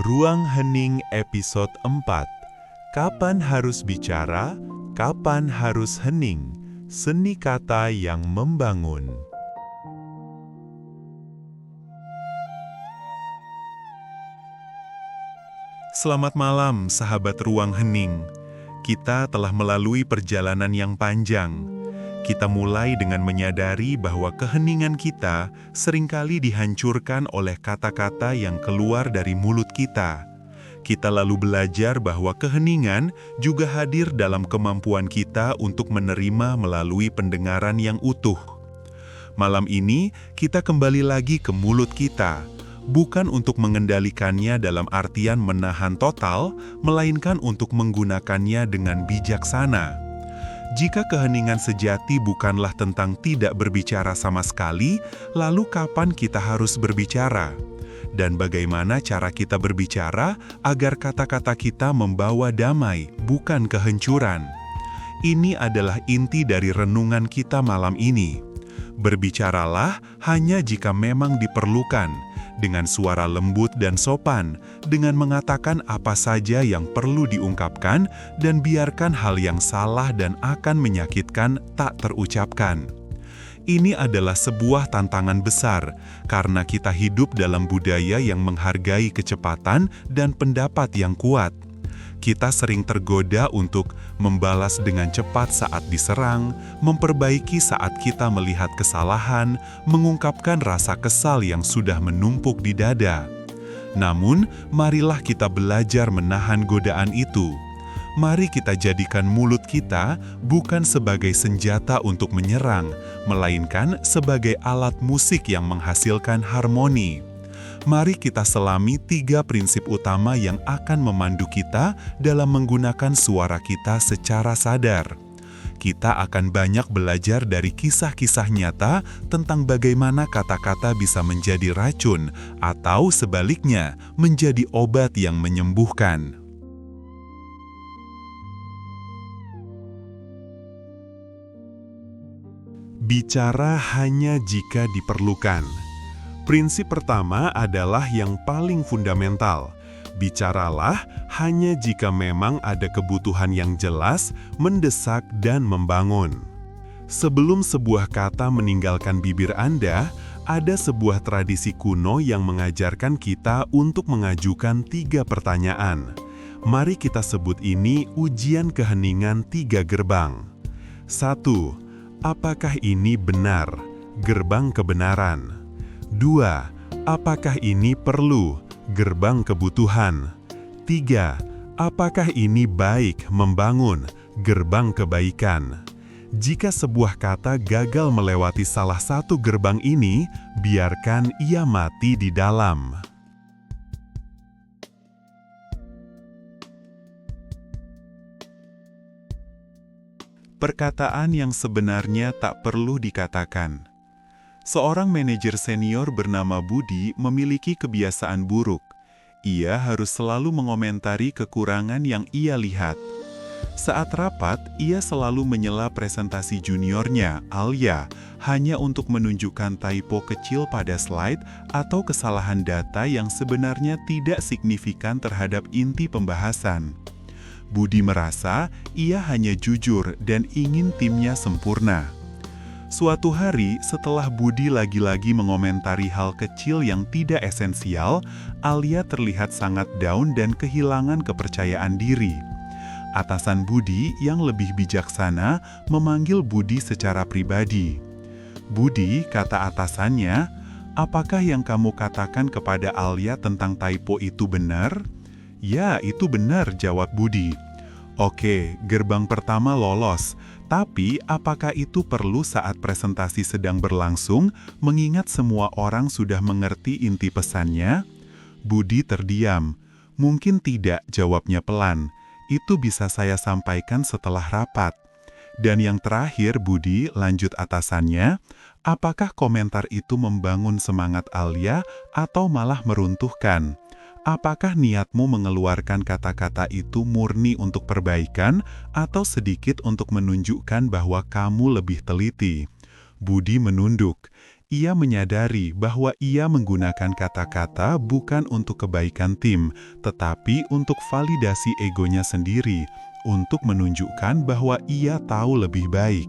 Ruang Hening episode 4. Kapan harus bicara, kapan harus hening? Seni kata yang membangun. Selamat malam, sahabat Ruang Hening. Kita telah melalui perjalanan yang panjang. Kita mulai dengan menyadari bahwa keheningan kita seringkali dihancurkan oleh kata-kata yang keluar dari mulut kita. Kita lalu belajar bahwa keheningan juga hadir dalam kemampuan kita untuk menerima melalui pendengaran yang utuh. Malam ini, kita kembali lagi ke mulut kita, bukan untuk mengendalikannya dalam artian menahan total, melainkan untuk menggunakannya dengan bijaksana. Jika keheningan sejati bukanlah tentang tidak berbicara sama sekali, lalu kapan kita harus berbicara? Dan bagaimana cara kita berbicara agar kata-kata kita membawa damai, bukan kehancuran? Ini adalah inti dari renungan kita malam ini. Berbicaralah hanya jika memang diperlukan, dengan suara lembut dan sopan, dengan mengatakan apa saja yang perlu diungkapkan, dan biarkan hal yang salah dan akan menyakitkan tak terucapkan. Ini adalah sebuah tantangan besar, karena kita hidup dalam budaya yang menghargai kecepatan dan pendapat yang kuat. Kita sering tergoda untuk membalas dengan cepat saat diserang, memperbaiki saat kita melihat kesalahan, mengungkapkan rasa kesal yang sudah menumpuk di dada. Namun, marilah kita belajar menahan godaan itu. Mari kita jadikan mulut kita bukan sebagai senjata untuk menyerang, melainkan sebagai alat musik yang menghasilkan harmoni. Mari kita selami 3 prinsip utama yang akan memandu kita dalam menggunakan suara kita secara sadar. Kita akan banyak belajar dari kisah-kisah nyata tentang bagaimana kata-kata bisa menjadi racun atau sebaliknya menjadi obat yang menyembuhkan. Bicara hanya jika diperlukan. Prinsip pertama adalah yang paling fundamental. Bicaralah hanya jika memang ada kebutuhan yang jelas, mendesak, dan membangun. Sebelum sebuah kata meninggalkan bibir Anda, ada sebuah tradisi kuno yang mengajarkan kita untuk mengajukan 3 pertanyaan. Mari kita sebut ini ujian keheningan 3 gerbang. 1. Apakah ini benar? Gerbang kebenaran. 2. Apakah ini perlu? Gerbang kebutuhan. 3. Apakah ini baik, membangun? Gerbang kebaikan. Jika sebuah kata gagal melewati salah satu gerbang ini, biarkan ia mati di dalam. Perkataan yang sebenarnya tak perlu dikatakan. Seorang manajer senior bernama Budi memiliki kebiasaan buruk. Ia harus selalu mengomentari kekurangan yang ia lihat. Saat rapat, ia selalu menyela presentasi juniornya, Alia, hanya untuk menunjukkan typo kecil pada slide atau kesalahan data yang sebenarnya tidak signifikan terhadap inti pembahasan. Budi merasa ia hanya jujur dan ingin timnya sempurna. Suatu hari, setelah Budi lagi-lagi mengomentari hal kecil yang tidak esensial, Alia terlihat sangat down dan kehilangan kepercayaan diri. Atasan Budi yang lebih bijaksana memanggil Budi secara pribadi. "Budi," kata atasannya, "apakah yang kamu katakan kepada Alia tentang typo itu benar?" "Ya, itu benar," jawab Budi. "Oke, gerbang pertama lolos. Tapi, apakah itu perlu saat presentasi sedang berlangsung, mengingat semua orang sudah mengerti inti pesannya?" Budi terdiam. "Mungkin tidak," jawabnya pelan. "Itu bisa saya sampaikan setelah rapat." "Dan yang terakhir, Budi," lanjut atasannya, "apakah komentar itu membangun semangat Alia atau malah meruntuhkan? Apakah niatmu mengeluarkan kata-kata itu murni untuk perbaikan atau sedikit untuk menunjukkan bahwa kamu lebih teliti?" Budi menunduk. Ia menyadari bahwa ia menggunakan kata-kata bukan untuk kebaikan tim, tetapi untuk validasi egonya sendiri, untuk menunjukkan bahwa ia tahu lebih baik.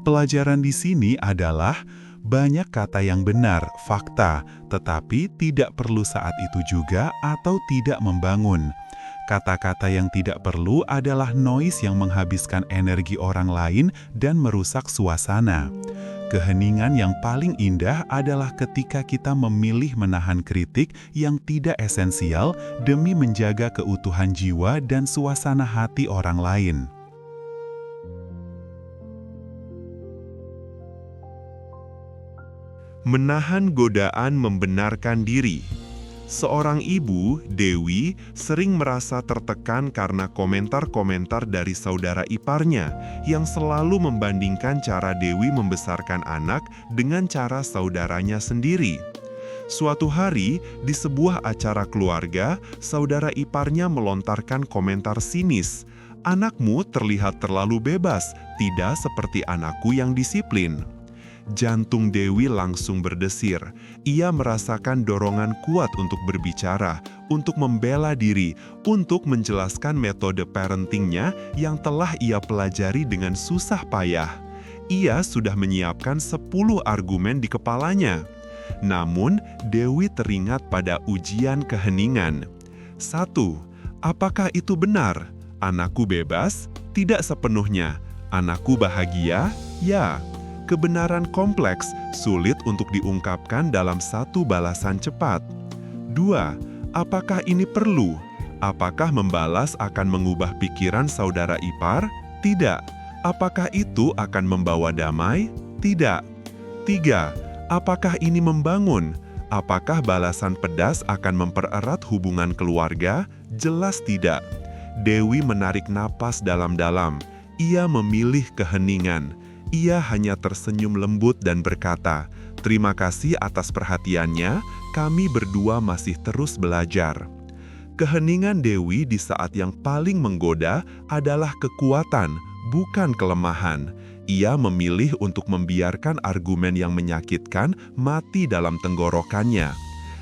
Pelajaran di sini adalah banyak kata yang benar, fakta, tetapi tidak perlu saat itu juga atau tidak membangun. Kata-kata yang tidak perlu adalah noise yang menghabiskan energi orang lain dan merusak suasana. Keheningan yang paling indah adalah ketika kita memilih menahan kritik yang tidak esensial demi menjaga keutuhan jiwa dan suasana hati orang lain. Menahan godaan membenarkan diri. Seorang ibu, Dewi, sering merasa tertekan karena komentar-komentar dari saudara iparnya yang selalu membandingkan cara Dewi membesarkan anak dengan cara saudaranya sendiri. Suatu hari, di sebuah acara keluarga, saudara iparnya melontarkan komentar sinis. "Anakmu terlihat terlalu bebas, tidak seperti anakku yang disiplin." Jantung Dewi langsung berdesir. Ia merasakan dorongan kuat untuk berbicara, untuk membela diri, untuk menjelaskan metode parentingnya yang telah ia pelajari dengan susah payah. Ia sudah menyiapkan 10 argumen di kepalanya. Namun, Dewi teringat pada ujian keheningan. 1. Apakah itu benar? Anakku bebas? Tidak sepenuhnya. Anakku bahagia? Ya. Kebenaran kompleks sulit untuk diungkapkan dalam satu balasan cepat. 2. Apakah ini perlu? Apakah membalas akan mengubah pikiran saudara ipar? Tidak. Apakah itu akan membawa damai? Tidak. 3. Apakah ini membangun? Apakah balasan pedas akan mempererat hubungan keluarga? Jelas tidak. Dewi menarik napas dalam-dalam. Ia memilih keheningan. Ia hanya tersenyum lembut dan berkata, "Terima kasih atas perhatiannya, kami berdua masih terus belajar." Keheningan Dewi di saat yang paling menggoda adalah kekuatan, bukan kelemahan. Ia memilih untuk membiarkan argumen yang menyakitkan mati dalam tenggorokannya.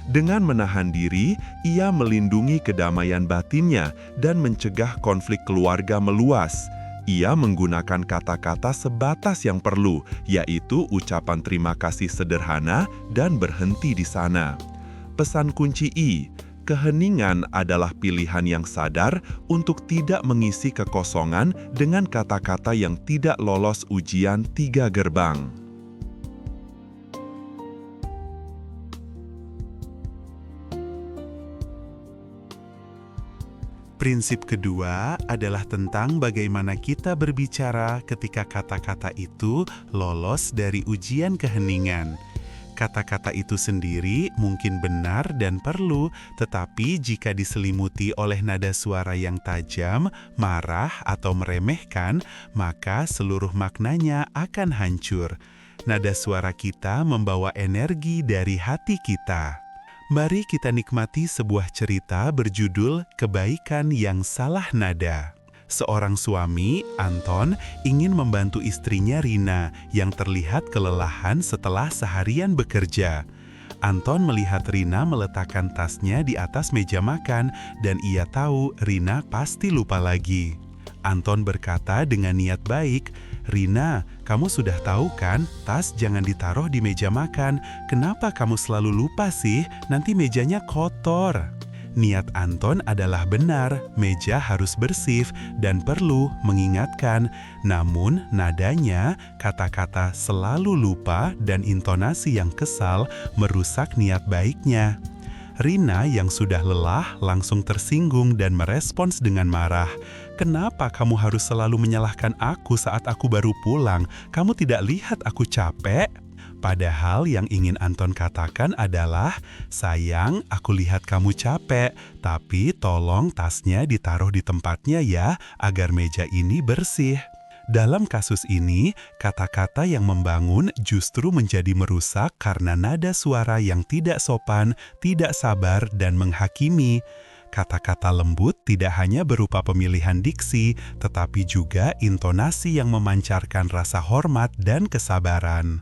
Dengan menahan diri, ia melindungi kedamaian batinnya dan mencegah konflik keluarga meluas. Ia menggunakan kata-kata sebatas yang perlu, yaitu ucapan terima kasih sederhana dan berhenti di sana. Pesan kunci I, keheningan adalah pilihan yang sadar untuk tidak mengisi kekosongan dengan kata-kata yang tidak lolos ujian 3 gerbang. Prinsip kedua adalah tentang bagaimana kita berbicara ketika kata-kata itu lolos dari ujian keheningan. Kata-kata itu sendiri mungkin benar dan perlu, tetapi jika diselimuti oleh nada suara yang tajam, marah, atau meremehkan, maka seluruh maknanya akan hancur. Nada suara kita membawa energi dari hati kita. Mari kita nikmati sebuah cerita berjudul Kebaikan yang Salah Nada. Seorang suami, Anton, ingin membantu istrinya Rina yang terlihat kelelahan setelah seharian bekerja. Anton melihat Rina meletakkan tasnya di atas meja makan dan ia tahu Rina pasti lupa lagi. Anton berkata dengan niat baik, "Rina, kamu sudah tahu kan, tas jangan ditaruh di meja makan. Kenapa kamu selalu lupa sih? Nanti mejanya kotor." Niat Anton adalah benar, meja harus bersih dan perlu mengingatkan. Namun nadanya, kata-kata selalu lupa dan intonasi yang kesal merusak niat baiknya. Rina yang sudah lelah langsung tersinggung dan merespons dengan marah. "Kenapa kamu harus selalu menyalahkan aku saat aku baru pulang? Kamu tidak lihat aku capek?" Padahal yang ingin Anton katakan adalah, "Sayang, aku lihat kamu capek, tapi tolong tasnya ditaruh di tempatnya ya, agar meja ini bersih." Dalam kasus ini, kata-kata yang membangun justru menjadi merusak karena nada suara yang tidak sopan, tidak sabar, dan menghakimi. Kata-kata lembut tidak hanya berupa pemilihan diksi, tetapi juga intonasi yang memancarkan rasa hormat dan kesabaran.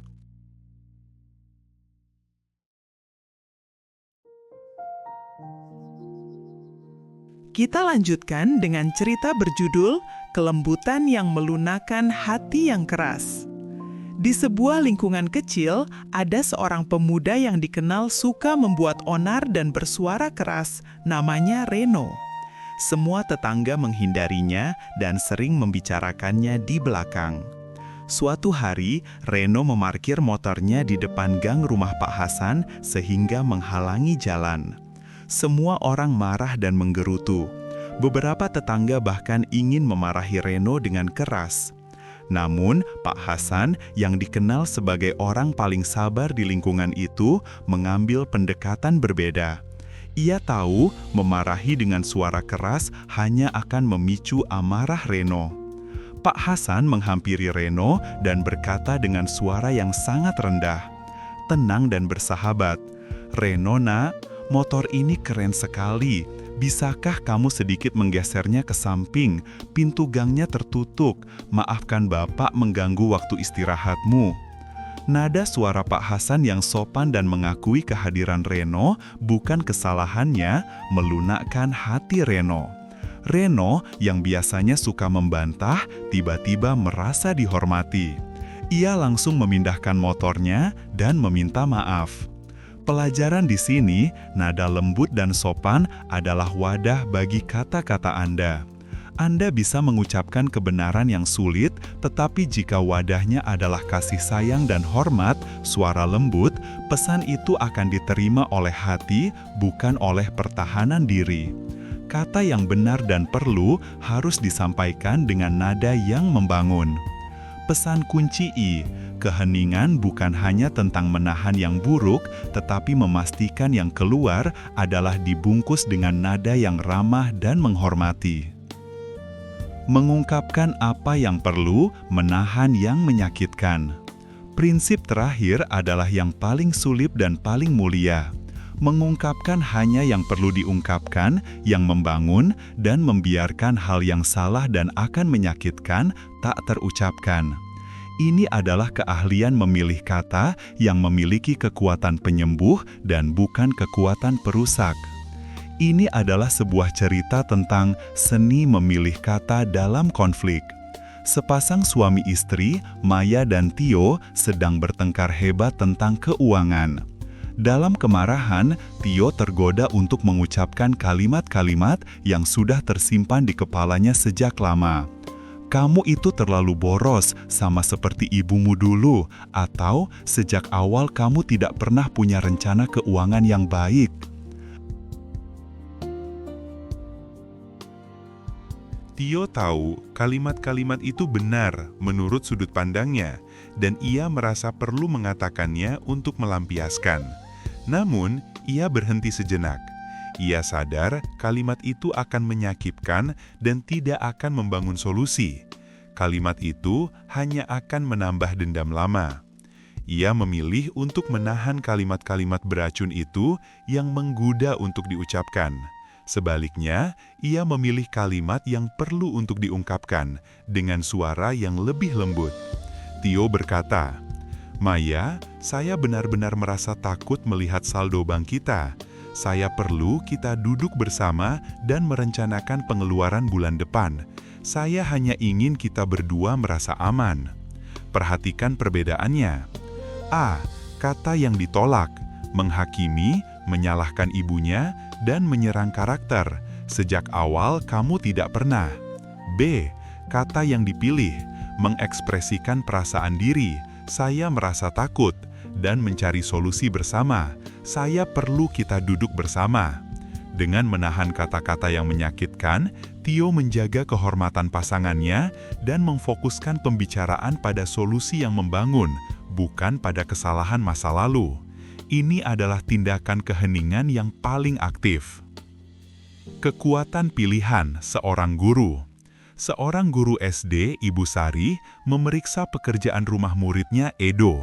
Kita lanjutkan dengan cerita berjudul Kelembutan yang Melunakkan Hati yang Keras. Di sebuah lingkungan kecil, ada seorang pemuda yang dikenal suka membuat onar dan bersuara keras, namanya Reno. Semua tetangga menghindarinya dan sering membicarakannya di belakang. Suatu hari, Reno memarkir motornya di depan gang rumah Pak Hasan sehingga menghalangi jalan. Semua orang marah dan menggerutu. Beberapa tetangga bahkan ingin memarahi Reno dengan keras. Namun, Pak Hasan yang dikenal sebagai orang paling sabar di lingkungan itu mengambil pendekatan berbeda. Ia tahu memarahi dengan suara keras hanya akan memicu amarah Reno. Pak Hasan menghampiri Reno dan berkata dengan suara yang sangat rendah, tenang dan bersahabat, "Reno, nak, motor ini keren sekali. Bisakah kamu sedikit menggesernya ke samping? Pintu gangnya tertutup. Maafkan Bapak mengganggu waktu istirahatmu." Nada suara Pak Hasan yang sopan dan mengakui kehadiran Reno bukan kesalahannya melunakkan hati Reno. Reno yang biasanya suka membantah, tiba-tiba merasa dihormati. Ia langsung memindahkan motornya dan meminta maaf. Pelajaran di sini, nada lembut dan sopan adalah wadah bagi kata-kata Anda. Anda bisa mengucapkan kebenaran yang sulit, tetapi jika wadahnya adalah kasih sayang dan hormat, suara lembut, pesan itu akan diterima oleh hati, bukan oleh pertahanan diri. Kata yang benar dan perlu harus disampaikan dengan nada yang membangun. Pesan kunci I, keheningan bukan hanya tentang menahan yang buruk, tetapi memastikan yang keluar adalah dibungkus dengan nada yang ramah dan menghormati. Mengungkapkan apa yang perlu, menahan yang menyakitkan. Prinsip terakhir adalah yang paling sulit dan paling mulia. Mengungkapkan hanya yang perlu diungkapkan, yang membangun, dan membiarkan hal yang salah dan akan menyakitkan tak terucapkan. Ini adalah keahlian memilih kata yang memiliki kekuatan penyembuh dan bukan kekuatan perusak. Ini adalah sebuah cerita tentang seni memilih kata dalam konflik. Sepasang suami istri, Maya dan Tio, sedang bertengkar hebat tentang keuangan. Dalam kemarahan, Tio tergoda untuk mengucapkan kalimat-kalimat yang sudah tersimpan di kepalanya sejak lama. "Kamu itu terlalu boros, sama seperti ibumu dulu," atau "sejak awal kamu tidak pernah punya rencana keuangan yang baik." Tio tahu kalimat-kalimat itu benar menurut sudut pandangnya, dan ia merasa perlu mengatakannya untuk melampiaskan. Namun, ia berhenti sejenak. Ia sadar kalimat itu akan menyakitkan dan tidak akan membangun solusi. Kalimat itu hanya akan menambah dendam lama. Ia memilih untuk menahan kalimat-kalimat beracun itu yang menggoda untuk diucapkan. Sebaliknya, ia memilih kalimat yang perlu untuk diungkapkan dengan suara yang lebih lembut. Tio berkata, "Maya, saya benar-benar merasa takut melihat saldo bank kita. Saya perlu kita duduk bersama dan merencanakan pengeluaran bulan depan. Saya hanya ingin kita berdua merasa aman." Perhatikan perbedaannya. A. Kata yang ditolak, menghakimi, menyalahkan ibunya, dan menyerang karakter. Sejak awal kamu tidak pernah. B. Kata yang dipilih, mengekspresikan perasaan diri, saya merasa takut, dan mencari solusi bersama, saya perlu kita duduk bersama. Dengan menahan kata-kata yang menyakitkan, Tio menjaga kehormatan pasangannya dan memfokuskan pembicaraan pada solusi yang membangun, bukan pada kesalahan masa lalu. Ini adalah tindakan keheningan yang paling aktif. Kekuatan pilihan seorang guru. Seorang guru SD, Ibu Sari, memeriksa pekerjaan rumah muridnya Edo.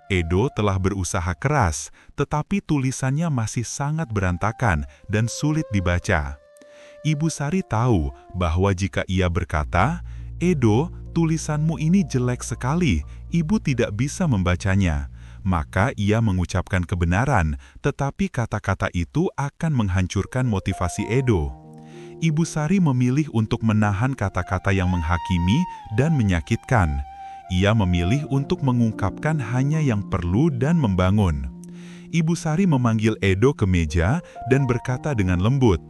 Edo telah berusaha keras, tetapi tulisannya masih sangat berantakan dan sulit dibaca. Ibu Sari tahu bahwa jika ia berkata, "Edo, tulisanmu ini jelek sekali, ibu tidak bisa membacanya," maka ia mengucapkan kebenaran, tetapi kata-kata itu akan menghancurkan motivasi Edo. Ibu Sari memilih untuk menahan kata-kata yang menghakimi dan menyakitkan. Ia memilih untuk mengungkapkan hanya yang perlu dan membangun. Ibu Sari memanggil Edo ke meja dan berkata dengan lembut,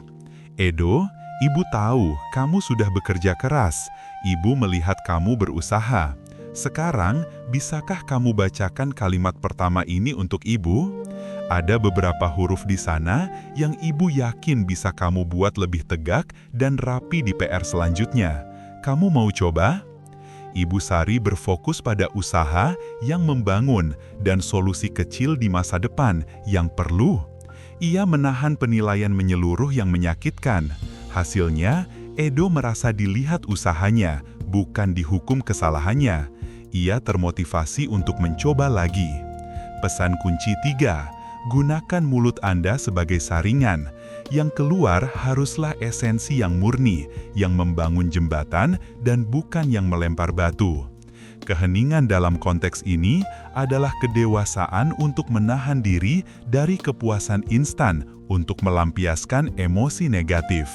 "Edo, Ibu tahu kamu sudah bekerja keras. Ibu melihat kamu berusaha. Sekarang, bisakah kamu bacakan kalimat pertama ini untuk Ibu? Ada beberapa huruf di sana yang Ibu yakin bisa kamu buat lebih tegak dan rapi di PR selanjutnya. Kamu mau coba?" Ibu Sari berfokus pada usaha yang membangun dan solusi kecil di masa depan yang perlu. Ia menahan penilaian menyeluruh yang menyakitkan. Hasilnya, Edo merasa dilihat usahanya, bukan dihukum kesalahannya. Ia termotivasi untuk mencoba lagi. Pesan kunci 3, gunakan mulut Anda sebagai saringan. Yang keluar haruslah esensi yang murni, yang membangun jembatan dan bukan yang melempar batu. Keheningan dalam konteks ini adalah kedewasaan untuk menahan diri dari kepuasan instan untuk melampiaskan emosi negatif.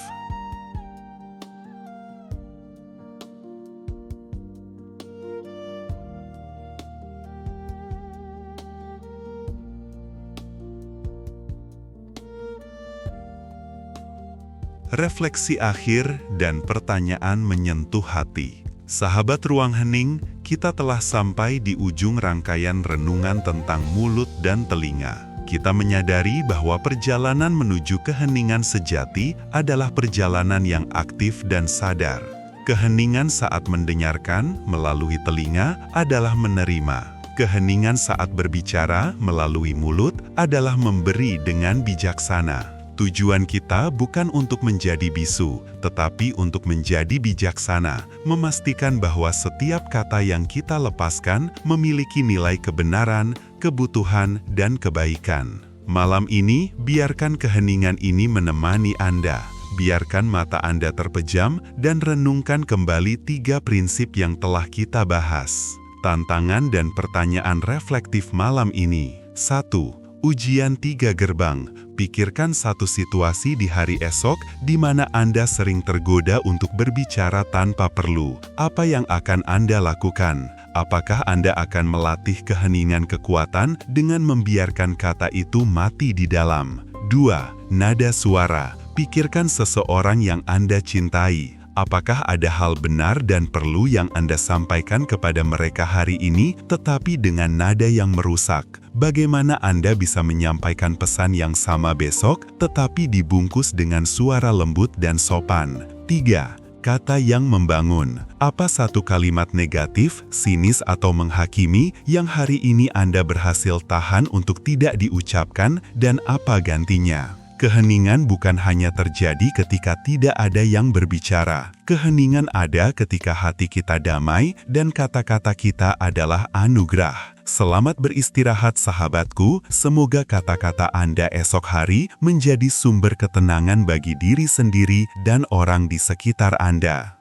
Refleksi akhir dan pertanyaan menyentuh hati. Sahabat Ruang Hening, kita telah sampai di ujung rangkaian renungan tentang mulut dan telinga. Kita menyadari bahwa perjalanan menuju keheningan sejati adalah perjalanan yang aktif dan sadar. Keheningan saat mendengarkan melalui telinga adalah menerima. Keheningan saat berbicara melalui mulut adalah memberi dengan bijaksana. Tujuan kita bukan untuk menjadi bisu, tetapi untuk menjadi bijaksana, memastikan bahwa setiap kata yang kita lepaskan memiliki nilai kebenaran, kebutuhan, dan kebaikan. Malam ini, biarkan keheningan ini menemani Anda. Biarkan mata Anda terpejam dan renungkan kembali 3 prinsip yang telah kita bahas. Tantangan dan pertanyaan reflektif malam ini. 1. Ujian 3 gerbang. Pikirkan satu situasi di hari esok di mana Anda sering tergoda untuk berbicara tanpa perlu. Apa yang akan Anda lakukan? Apakah Anda akan melatih keheningan kekuatan dengan membiarkan kata itu mati di dalam? 2. Nada suara. Pikirkan seseorang yang Anda cintai. Apakah ada hal benar dan perlu yang Anda sampaikan kepada mereka hari ini, tetapi dengan nada yang merusak? Bagaimana Anda bisa menyampaikan pesan yang sama besok, tetapi dibungkus dengan suara lembut dan sopan? 3. Kata yang membangun. Apa satu kalimat negatif, sinis atau menghakimi yang hari ini Anda berhasil tahan untuk tidak diucapkan dan apa gantinya? Keheningan bukan hanya terjadi ketika tidak ada yang berbicara. Keheningan ada ketika hati kita damai dan kata-kata kita adalah anugerah. Selamat beristirahat sahabatku, semoga kata-kata Anda esok hari menjadi sumber ketenangan bagi diri sendiri dan orang di sekitar Anda.